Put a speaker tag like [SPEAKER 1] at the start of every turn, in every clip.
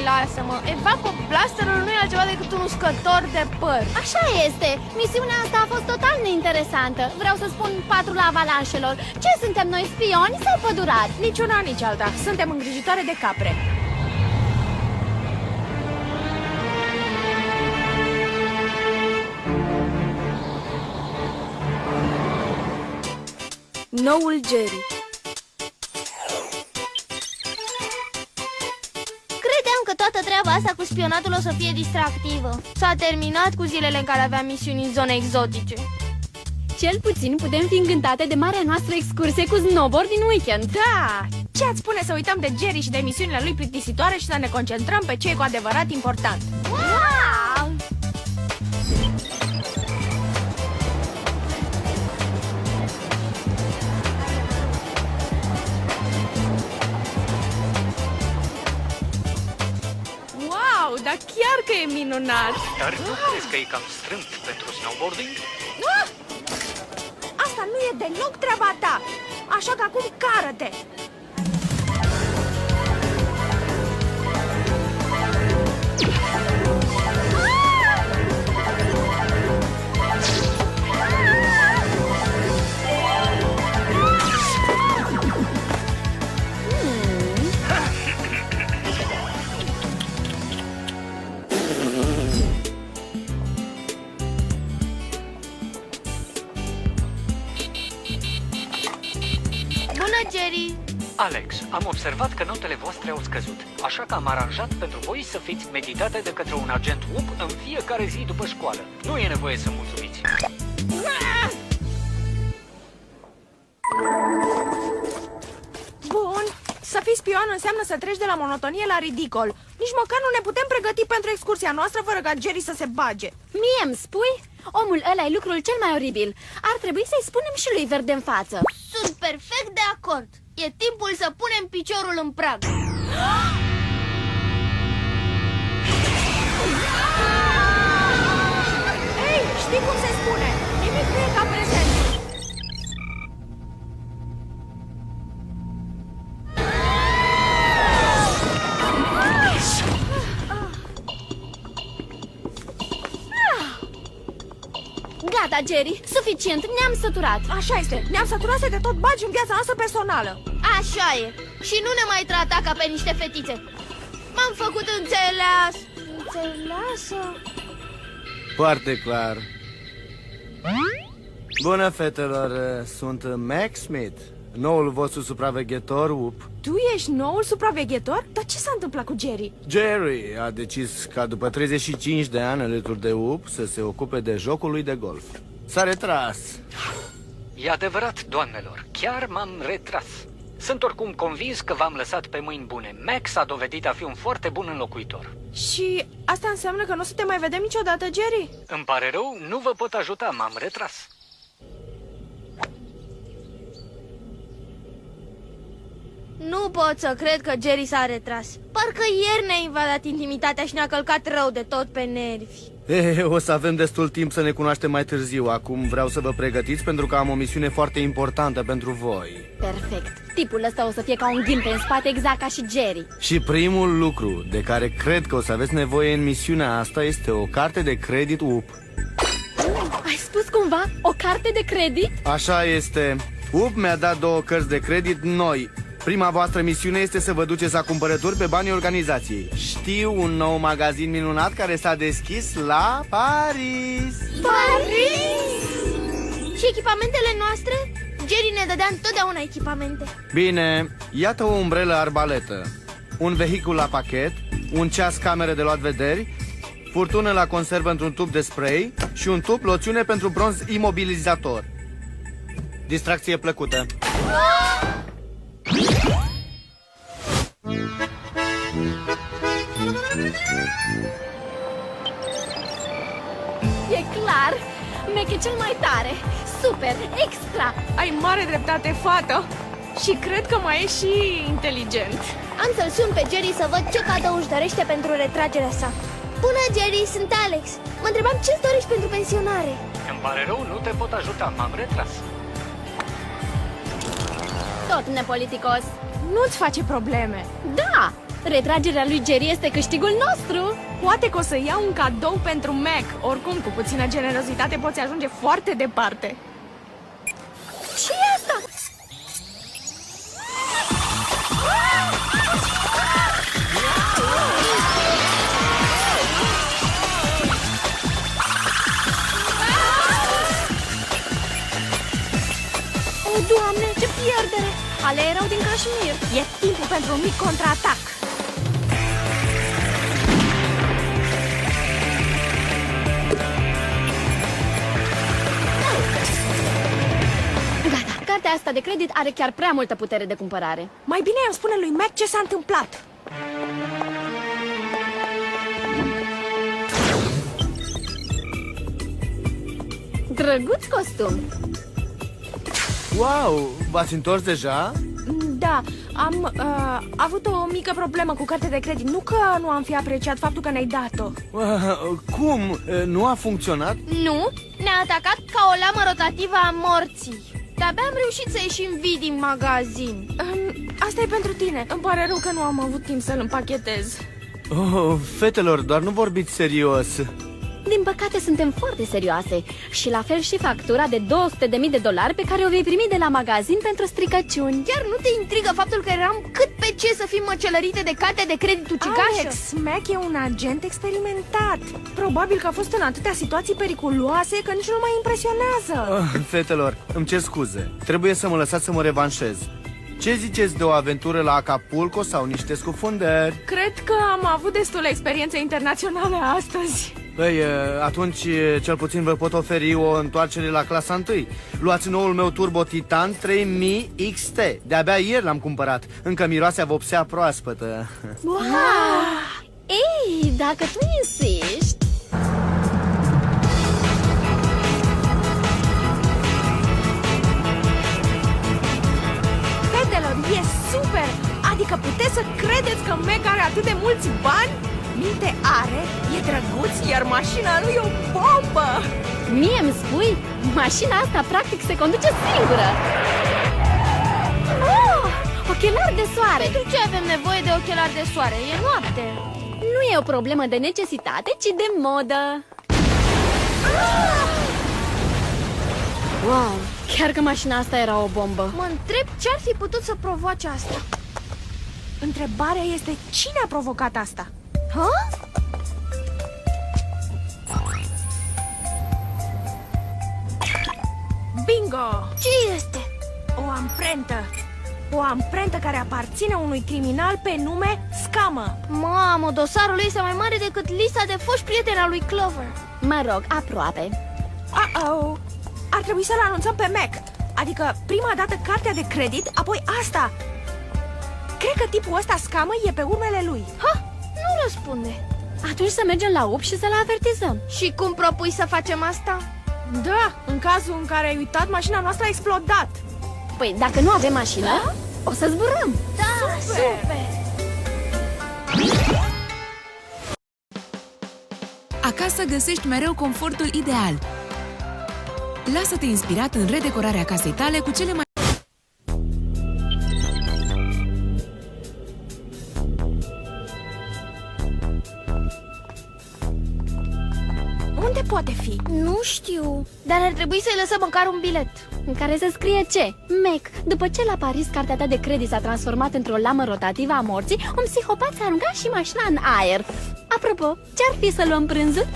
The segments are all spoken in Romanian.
[SPEAKER 1] Lasă-mă, Evaco Blasterul nu e altceva decât un uscător de păr.
[SPEAKER 2] Așa este, misiunea asta a fost total neinteresantă. Vreau să spun patrula avalanșelor. Ce suntem noi, spioni sau pădurari?
[SPEAKER 1] Nici una, nici alta, suntem îngrijitoare de capre. Noul Jerry.
[SPEAKER 2] Toată treaba asta cu spionatul o să fie distractivă.
[SPEAKER 1] S-a terminat cu zilele în care aveam misiuni în zone exotice.
[SPEAKER 3] Cel puțin putem fi încântate de marea noastră excursie cu snowboard din weekend.
[SPEAKER 1] Da! Ce-ați spune să uităm de Jerry și de misiunile lui plictisitoare și să ne concentrăm pe ce e cu adevărat important?
[SPEAKER 2] Wow!
[SPEAKER 1] Dar chiar că e minunat!
[SPEAKER 4] Dar nu crezi că e cam strâmt pentru snowboarding?
[SPEAKER 1] Asta nu e deloc treaba ta! Așa că acum cară-te!
[SPEAKER 2] Jerry.
[SPEAKER 4] Alex, am observat că notele voastre au scăzut, așa că am aranjat pentru voi să fiți meditate de către un agent UP în fiecare zi după școală. Nu e nevoie să mulțumiți.
[SPEAKER 1] Bun, să fii spion înseamnă să treci de la monotonie la ridicol. Nici măcar nu ne putem pregăti pentru excursia noastră fără ca Jerry să se bage.
[SPEAKER 3] Mie îmi spui? Omul ăla e lucrul cel mai oribil. Ar trebui să-i spunem și lui verde în față.
[SPEAKER 2] Sunt perfect de acord. E timpul să punem piciorul în prag.
[SPEAKER 1] Ei, știi cum se spune? Nimic nu e ca prezent.
[SPEAKER 3] Gata, Jerry, suficient, ne-am săturat.
[SPEAKER 1] Așa este, ne-am săturat să te tot bagi în viața noastră personală.
[SPEAKER 2] Așa e. Și nu ne mai trata ca pe niște fetițe. M-am făcut înțeleasă. Înțeleasă?
[SPEAKER 5] Foarte clar. Bună, fetelor, sunt Max Smith, noul vostru supraveghetor UP.
[SPEAKER 1] Tu ești noul supraveghetor? Dar ce s-a întâmplat cu Jerry?
[SPEAKER 5] Jerry a decis ca după 35 de ani alături de UP să se ocupe de jocul lui de golf. S-a retras.
[SPEAKER 4] E adevărat, doamnelor, chiar m-am retras. Sunt oricum convins că v-am lăsat pe mâini bune. Max a dovedit a fi un foarte bun înlocuitor.
[SPEAKER 1] Și asta înseamnă că nu o să te mai vedem niciodată, Jerry?
[SPEAKER 4] Îmi pare rău, nu vă pot ajuta, m-am retras.
[SPEAKER 2] Nu pot să cred că Jerry s-a retras. Parcă ieri ne-a invadat intimitatea și ne-a călcat rău de tot pe nervi.
[SPEAKER 5] O să avem destul timp să ne cunoaștem mai târziu. Acum vreau să vă pregătiți pentru că am o misiune foarte importantă pentru voi.
[SPEAKER 3] Perfect. Tipul ăsta o să fie ca un ghimpe în spate, exact ca și Jerry.
[SPEAKER 5] Și primul lucru de care cred că o să aveți nevoie în misiunea asta este o carte de credit UP.
[SPEAKER 3] Ai spus cumva o carte de credit?
[SPEAKER 5] Așa este. UP mi-a dat 2 cărți de credit noi. Prima voastră misiune este să vă duceți la cumpărături pe banii organizației. Știu un nou magazin minunat care s-a deschis la Paris.
[SPEAKER 2] Paris! Și echipamentele noastre? Jerry ne dădea întotdeauna echipamente.
[SPEAKER 5] Bine, iată o umbrelă arbaletă. un vehicul la pachet, un ceas camere de luat vederi, furtună la conservă într-un tub de spray și un tub loțiune pentru bronz imobilizator. Distracție plăcută.
[SPEAKER 3] E clar, Mac e cel mai tare. Super, extra.
[SPEAKER 1] Ai mare dreptate, fată. Și cred că mai e și inteligent.
[SPEAKER 2] Am să-l sun pe Jerry să văd ce cadou își dorește pentru retragerea sa. Bună, Jerry, sunt Alex. Mă întrebam ce-ți dorești pentru pensionare.
[SPEAKER 4] Îmi pare rău, nu te pot ajuta, m-am retras.
[SPEAKER 3] Tot nepoliticos.
[SPEAKER 1] Nu-ți face probleme.
[SPEAKER 3] Da, retragerea lui Jerry este câștigul nostru.
[SPEAKER 1] Poate că o să iau un cadou pentru Mac. Oricum, cu puțină generozitate poți ajunge foarte departe.
[SPEAKER 3] Ce e asta?
[SPEAKER 2] O, Doamne, ce pierdere! Ale erau din Kashmir.
[SPEAKER 1] E timpul pentru un mic contraatac.
[SPEAKER 3] Gata, cartea asta de credit are chiar prea multă putere de cumpărare.
[SPEAKER 1] Mai bine îmi spune lui Mac ce s-a întâmplat.
[SPEAKER 3] Drăguț costum.
[SPEAKER 5] Wow, v-ați întors deja?
[SPEAKER 1] Da, am avut o mică problemă cu cartea de credit. Nu că nu am fi apreciat faptul că ne-ai dat-o.
[SPEAKER 5] Cum? Nu a funcționat?
[SPEAKER 2] Nu, ne-a atacat ca o lamă rotativă a morții. De-abia am reușit să ieșim vii din magazin.
[SPEAKER 1] Asta e pentru tine. Îmi pare rău că nu am avut timp să-l împachetez.
[SPEAKER 5] Oh, fetelor, doar nu vorbiți serios.
[SPEAKER 3] Din păcate suntem foarte serioase. Și la fel și factura de $200.000 pe care o vei primi de la magazin pentru stricăciuni.
[SPEAKER 2] Chiar nu te intrigă faptul că eram cât pe ce să fim măcelărite de cartea de credit ucigașă?
[SPEAKER 1] Alex, Mac e un agent experimentat. Probabil că a fost în atâtea situații periculoase că nici nu mai impresionează.
[SPEAKER 5] Fetelor, îmi cer scuze. Trebuie să mă lăsați să mă revanșez. Ce ziceți de o aventură la Acapulco sau niște scufundări?
[SPEAKER 1] Cred că am avut destule experiențe internaționale astăzi.
[SPEAKER 5] Păi, atunci cel puțin vă pot oferi o întoarcere la clasa 1. Luați noul meu Turbo Titan 3000 XT. De-abia ieri l-am cumpărat. Încă miroase a vopsea proaspătă.
[SPEAKER 3] Wow! Ei, dacă tu insisti.
[SPEAKER 1] Fetelor, e super! Adică puteți să credeți că Mac are atât de mulți bani? Minte are, e drăguț, iar mașina lui e o bombă!
[SPEAKER 3] Mie îmi spui? Mașina asta practic se conduce singură. Oh, ochelari de soare.
[SPEAKER 2] Pentru ce avem nevoie de ochelari de soare? E noapte.
[SPEAKER 3] Nu e o problemă de necesitate, ci de modă. Wow, chiar că mașina asta era o bombă.
[SPEAKER 2] Mă întreb ce ar fi putut să provoace asta.
[SPEAKER 1] Întrebarea este cine a provocat asta?
[SPEAKER 2] Ha?
[SPEAKER 1] Bingo!
[SPEAKER 2] Ce este?
[SPEAKER 1] O amprentă! O amprentă care aparține unui criminal pe nume Scamă.
[SPEAKER 2] Mamă, dosarul lui este mai mare decât lista de foști prieteni al lui Clover.
[SPEAKER 3] Mă rog, aproape.
[SPEAKER 1] Uh-oh! Ar trebui să-l anunțăm pe Mac. Adică prima dată cartea de credit, apoi asta. Cred că tipul ăsta Scamă e pe urmele lui.
[SPEAKER 2] Ha? Nu răspunde.
[SPEAKER 3] Atunci să mergem la UP și să-l avertizăm.
[SPEAKER 2] Și cum propui să facem asta?
[SPEAKER 1] Da, în cazul în care ai uitat, mașina noastră a explodat.
[SPEAKER 3] Păi, dacă nu avem mașină, o să zburăm.
[SPEAKER 2] Da, super!
[SPEAKER 6] Acasă găsești mereu confortul ideal. Lasă-te inspirat în redecorarea casei tale cu cele mai...
[SPEAKER 1] Unde poate fi?
[SPEAKER 2] Nu știu, dar ar trebui să-i lăsăm măcar un bilet.
[SPEAKER 3] În care se scrie ce? Mac, după ce la Paris cartea ta de credit s-a transformat într-o lamă rotativă a morții, un psihopat s-a aruncat și mașina în aer. Apropo, ce-ar fi să luăm prânzul?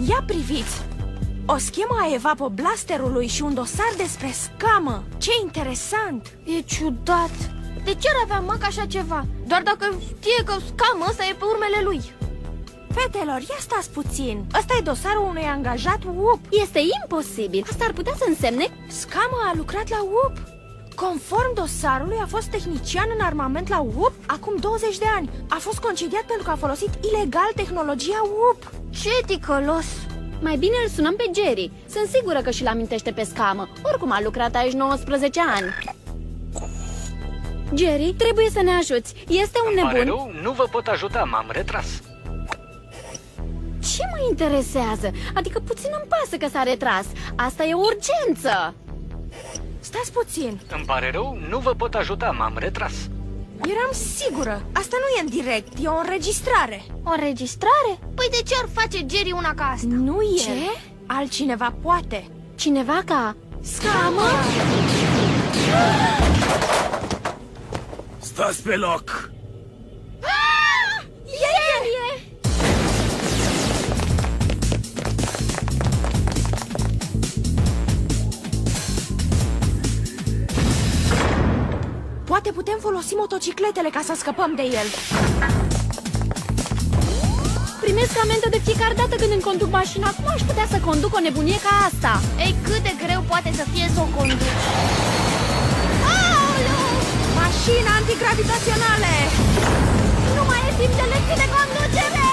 [SPEAKER 1] Ia priviți! O schemă a evapoblasterului și un dosar despre scamă. Ce interesant!
[SPEAKER 2] E ciudat. De ce ar avea Mac așa ceva? Doar dacă știe că scamă ăsta e pe urmele lui.
[SPEAKER 1] Fetelor, ia stați puțin. Ăsta e dosarul unui angajat UP.
[SPEAKER 3] Este imposibil. Asta ar putea să însemne...
[SPEAKER 1] Scamă a lucrat la UP. Conform dosarului, a fost tehnician în armament la UP acum 20 de ani. A fost concediat pentru că a folosit ilegal tehnologia UP.
[SPEAKER 2] Ce ticălos!
[SPEAKER 3] Mai bine îl sunăm pe Jerry. Sunt sigură că și-l amintește pe scamă. Oricum a lucrat aici 19 ani. Jerry, trebuie să ne ajuți. Este un
[SPEAKER 4] Îmi pare
[SPEAKER 3] nebun.
[SPEAKER 4] rău, nu vă pot ajuta, m-am retras.
[SPEAKER 3] Ce mă interesează? Adică puțin îmi pasă că s-a retras. Asta e o urgență.
[SPEAKER 1] Stați puțin.
[SPEAKER 4] Îmi pare rău, nu vă pot ajuta, m-am retras.
[SPEAKER 1] Eram sigură. Asta nu e în direct, e o înregistrare.
[SPEAKER 2] O înregistrare? Păi de ce ar face Jerry una ca asta?
[SPEAKER 1] Nu e.
[SPEAKER 3] Ce?
[SPEAKER 1] Altcineva poate.
[SPEAKER 3] Cineva ca...
[SPEAKER 1] Scamă?
[SPEAKER 7] Stați pe loc!
[SPEAKER 1] Poate putem folosi motocicletele ca să scăpăm de el.
[SPEAKER 3] Primesc amendă de fiecare dată când îmi conduc mașina. Cum aș putea să conduc o nebunie ca asta?
[SPEAKER 2] Ei, cât de greu poate să fie să o conduci? Aoleu!
[SPEAKER 1] Mașini antigravitaționale!
[SPEAKER 2] Nu mai e timp de lecții de conducere!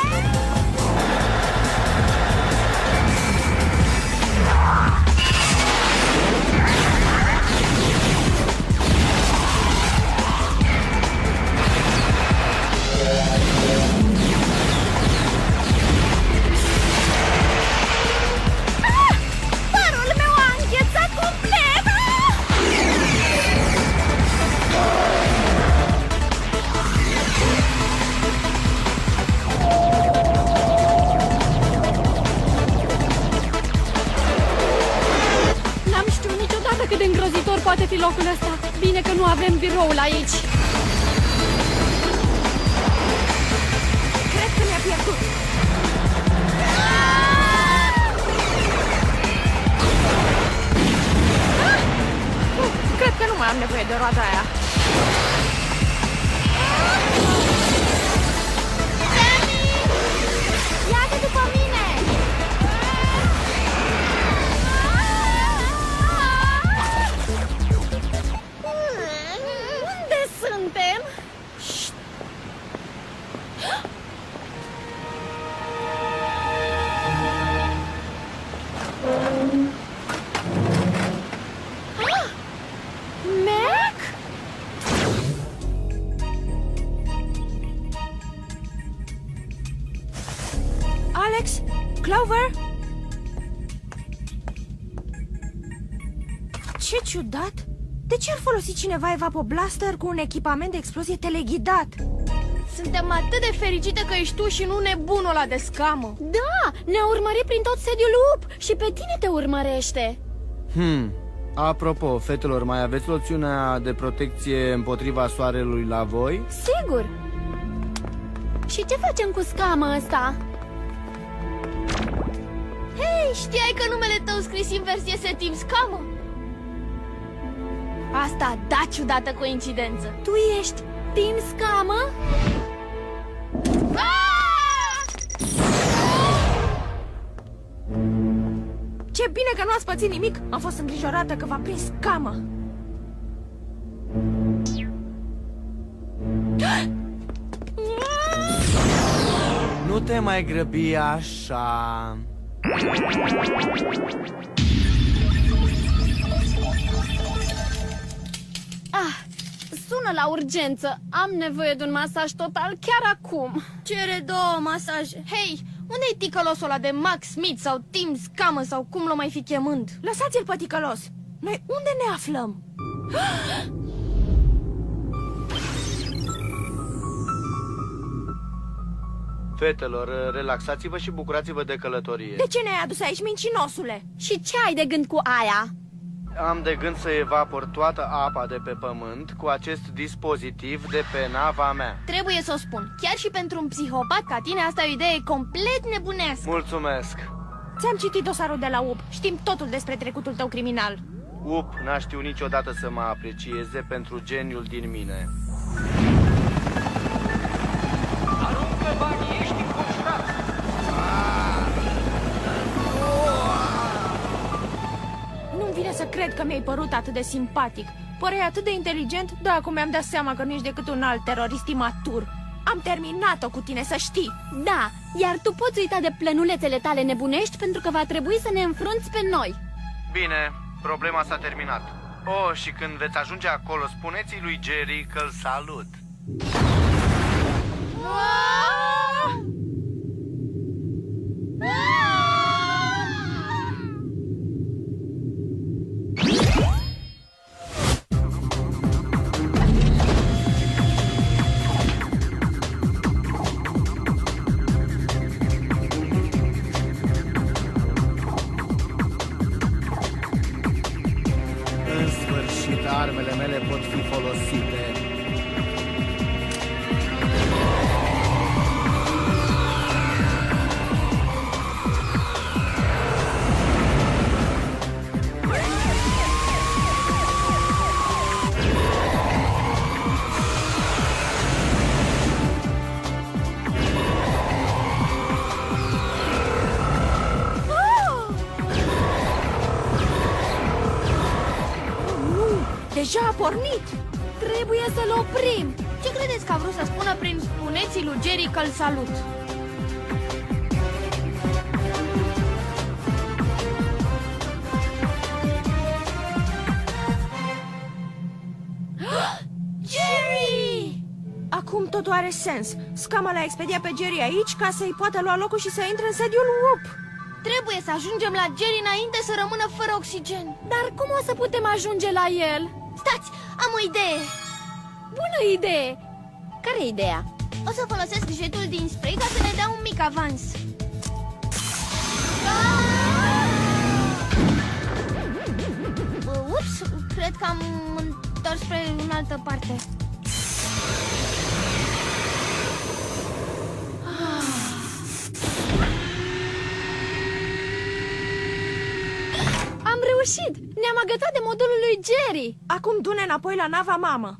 [SPEAKER 1] Parul meu a înghețat complet!
[SPEAKER 3] N-am știut niciodată cât de îngrozitor poate fi locul ăsta. Bine că nu avem biroul aici.
[SPEAKER 1] Cred că mi-a pierdut. Cred că nu mai am nevoie de roata aia.
[SPEAKER 2] Ia-te după mine!
[SPEAKER 3] Unde suntem? Mac?
[SPEAKER 1] Alex? Clover? Ce ciudat! De ce ar folosi cineva evapoblaster cu un echipament de explozie teleghidat?
[SPEAKER 2] Suntem atât de fericite că ești tu și nu nebunul ăla de scamă.
[SPEAKER 3] Da, ne-a urmărit prin tot sediul UP și pe tine te urmărește.
[SPEAKER 5] Apropo, fetelor, mai aveți loțiunea de protecție împotriva soarelui la voi?
[SPEAKER 3] Sigur. Și ce facem cu scama asta?
[SPEAKER 2] Hei, știai că numele tău scris invers este Tim Scamă? Asta da ciudată coincidență.
[SPEAKER 3] Tu ești Tim Scamă?
[SPEAKER 1] Ce bine că nu ați pățit nimic! Am fost îngrijorată că v-a prins scamă.
[SPEAKER 5] Nu te mai grăbi așa.
[SPEAKER 3] Sună la urgență. Am nevoie de un masaj total chiar acum.
[SPEAKER 2] Cere 2 masaje. Hei, unde-i ticălosul ăla de Max Smith sau Tim Scamă sau cum l-o mai fi chemând?
[SPEAKER 1] Lăsați-l păticălos! Noi unde ne aflăm?
[SPEAKER 5] Fetelor, relaxați-vă și bucurați-vă de călătorie.
[SPEAKER 1] De ce ne-ai adus aici, mincinosule?
[SPEAKER 3] Și ce ai de gând cu aia?
[SPEAKER 5] Am de gând să evapor toată apa de pe pământ cu acest dispozitiv de pe nava mea.
[SPEAKER 2] Trebuie să o spun, chiar și pentru un psihopat ca tine asta e o idee complet nebunească.
[SPEAKER 5] Mulțumesc.
[SPEAKER 1] Ți-am citit dosarul de la UP. Știm totul despre trecutul tău criminal.
[SPEAKER 5] UP n-a știut niciodată să mă aprecieze pentru geniul din mine.
[SPEAKER 4] Aruncă banii, ești înconjurat!
[SPEAKER 1] Nu-mi vine să cred că mi-ai părut atât de simpatic. Păreai atât de inteligent, dar acum mi-am dat seama că nu ești decât un alt terorist imatur. Am terminat-o cu tine, să știi.
[SPEAKER 3] Da, iar tu poți uita de plănulețele tale nebunești pentru că va trebui să ne înfrunți pe noi.
[SPEAKER 5] Bine, problema s-a terminat. Oh, și când veți ajunge acolo, spuneți-i lui Jerry că-l salut. În sfârșit, armele mele pot fi folosite.
[SPEAKER 1] Deja a pornit.
[SPEAKER 3] Trebuie să-l oprim.
[SPEAKER 2] Ce credeți că a vrut să spună prin spuneți lui Jerry că-l salut?
[SPEAKER 1] Jerry! Acum totul are sens. Scama l-a expediat pe Jerry aici ca să-i poată lua locul și să intre în sediul UP.
[SPEAKER 2] Trebuie să ajungem la Jerry înainte să rămână fără oxigen.
[SPEAKER 3] Dar cum o să putem ajunge la el?
[SPEAKER 2] Stați, am o idee.
[SPEAKER 3] Bună idee! Care-i ideea?
[SPEAKER 2] O să folosesc jetul din spray ca să ne dea un mic avans. Ups, cred că am întors spre în altă parte.
[SPEAKER 3] Am reușit! Ne-am agățat de modulul lui Jerry!
[SPEAKER 1] Acum du-ne înapoi la nava mamă.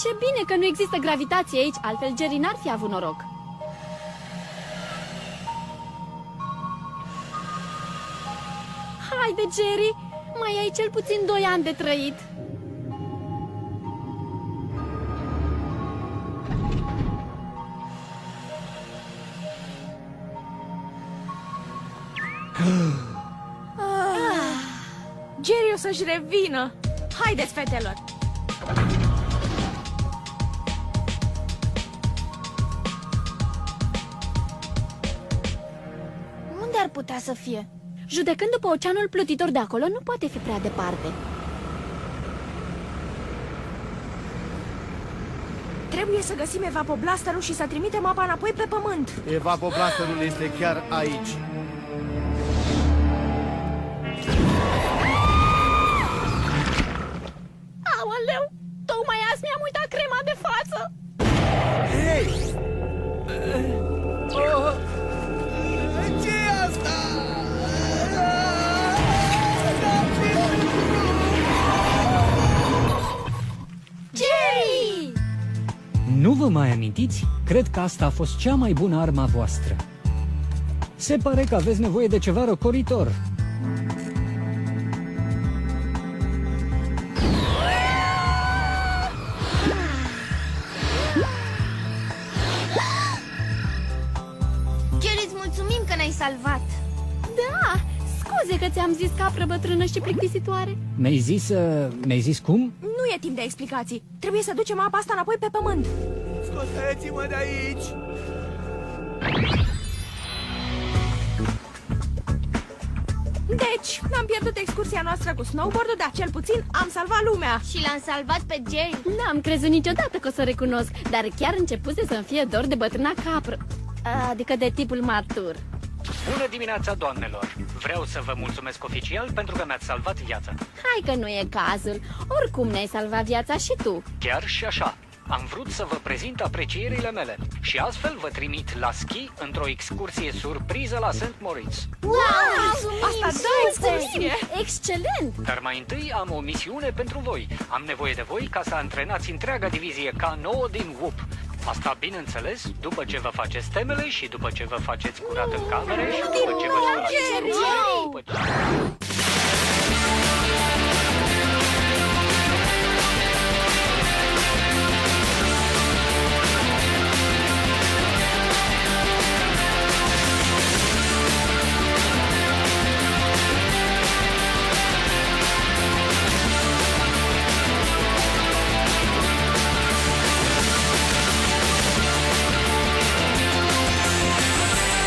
[SPEAKER 3] Ce bine că nu există gravitație aici, altfel Jerry n-ar fi avut noroc. Haide, Jerry! Mai ai cel puțin 2 ani de trăit.
[SPEAKER 1] Jerry o să-și revină. Haideți, fetelor.
[SPEAKER 2] Unde ar putea să fie?
[SPEAKER 3] Judecând după oceanul plutitor de acolo, nu poate fi prea departe.
[SPEAKER 1] Trebuie să găsim evapoblasterul și să trimitem apa înapoi pe pământ.
[SPEAKER 5] Evapoblasterul este chiar aici.
[SPEAKER 3] Aoleu! Tocmai azi mi-am uitat crema de față!
[SPEAKER 5] Hei! Ce-i asta?
[SPEAKER 3] Jerry!
[SPEAKER 7] Nu vă mai amintiți? Cred că asta a fost cea mai bună armă a voastră. Se pare că aveți nevoie de ceva răcoritor.
[SPEAKER 2] Jerry, îți mulțumim că ne-ai salvat.
[SPEAKER 3] Da! Scuze că ți-am zis capră bătrână și plictisitoare.
[SPEAKER 7] Mi-ai zis cum?
[SPEAKER 1] Nu e timp de explicații. Trebuie să ducem apa asta înapoi pe pământ.
[SPEAKER 5] Scoteți-mă de aici!
[SPEAKER 1] Deci, n-am pierdut excursia noastră cu snowboard-ul, dar cel puțin am salvat lumea.
[SPEAKER 2] Și l-am salvat pe Jerry.
[SPEAKER 3] N-am crezut niciodată că o să recunosc, dar chiar începuse să-mi fie dor de bătrâna capră. Adică de tipul matur.
[SPEAKER 4] Bună dimineața, doamnelor! Vreau să vă mulțumesc oficial pentru că mi-ați salvat viața.
[SPEAKER 3] Hai că nu e cazul. Oricum ne-ai salvat viața și tu.
[SPEAKER 4] Chiar și așa. Am vrut să vă prezint aprecierile mele și astfel vă trimit la schi într-o excursie surpriză la St. Moritz.
[SPEAKER 3] Wow!
[SPEAKER 1] Asta da,
[SPEAKER 3] Mulțumim! Excelent!
[SPEAKER 4] Dar mai întâi am o misiune pentru voi. Am nevoie de voi ca să antrenați întreaga divizie K9 din WUP. Asta, bineînțeles, după ce vă faceți temele și după ce vă faceți curat în camere și după ce vă spălați trupul, după ce...